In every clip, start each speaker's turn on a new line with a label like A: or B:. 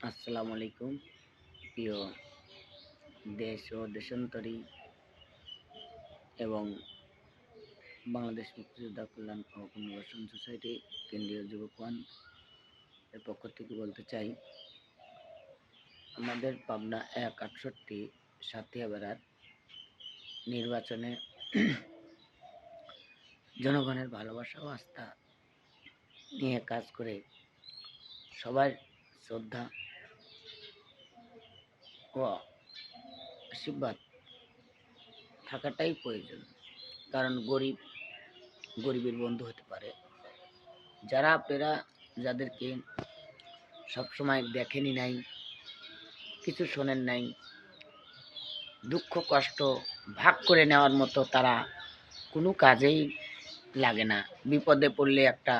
A: আসসালামু আলাইকুম। প্রিয় দেশ ও দেশান্তরী এবং বাংলাদেশ মুক্তিযোদ্ধা কল্যাণ ও পুনর্বাসন সোসাইটি কেন্দ্রীয় যুবকগণ এর পক্ষ থেকে বলতে চাই, আমাদের পাবনা ১/৬৮ সাতিয়াবেড়ার নির্বাচনে জনগণের ভালোবাসা ও আস্থা নিয়ে কাজ করে সবার শ্রদ্ধা ও আশীর্বাদ থাকাটাই প্রয়োজন। কারণ গরিবের বন্ধু হতে পারে। যারা আপনারা যাদেরকে সবসময় দেখেনি নাই, কিছু শোনেন নাই, দুঃখ কষ্ট ভাগ করে নেওয়ার মতো তারা কোনো কাজেই লাগে না। বিপদে পড়লে একটা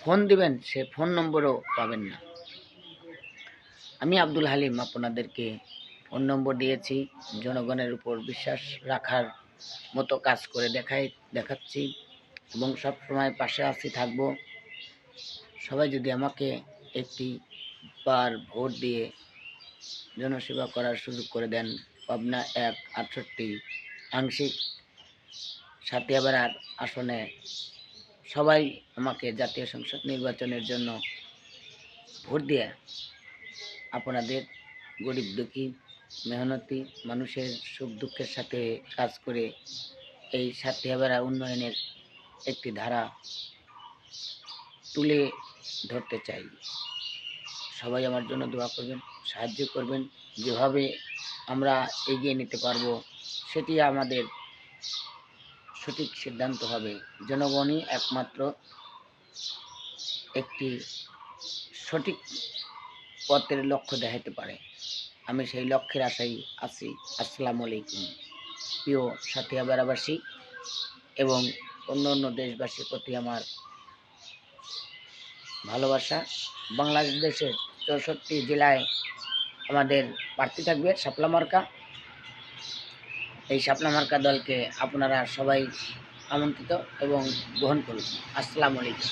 A: ফোন দিবেন, সে ফোন নম্বরও পাবেন না। আমি আব্দুল হালিম আপনাদেরকে ফোন নম্বর দিয়েছি, জনগণের উপর বিশ্বাস রাখার মতো কাজ করে দেখাচ্ছি এবং সবসময় পাশে আছি, থাকবো। সবাই যদি আমাকে একটি বার ভোট দিয়ে জনসেবা করার সুযোগ করে দেন, পাবনা ১/৬৮ আংশিক সাতিয়াবেড়ার আসনে সবাই আমাকে জাতীয় সংসদ নির্বাচনের জন্য ভোট দিয়ে আপনাদের গরিব দুঃখী মেহনতি মানুষের সুখ দুঃখের সাথে কাজ করে এই সাতিয়াবেড়া উন্নয়নের একটি ধারা তুলে ধরতে চাই। সবাই আমার জন্য দোয়া করবেন, সাহায্য করবেন। যেভাবে আমরা এগিয়ে নিতে পারবো সেটি আমাদের সঠিক সিদ্ধান্ত হবে। জনগণই একমাত্র একটি সঠিক পথের লক্ষ্য দেখাতে পারে। আমি সেই লক্ষ্যের আশায় আছি। আসসালামু আলাইকুম। প্রিয় সাতিয়াবেড়াবাসী এবং অন্য দেশবাসীর প্রতি আমার ভালোবাসা। বাংলাদেশের ৬৪ জেলায় আমাদের প্রার্থী থাকবে শাপলা মার্কা। এই শাপলা মার্কা দলকে আপনারা সবাই আমন্ত্রিত এবং গ্রহণ করুন। আসসালামু আলাইকুম।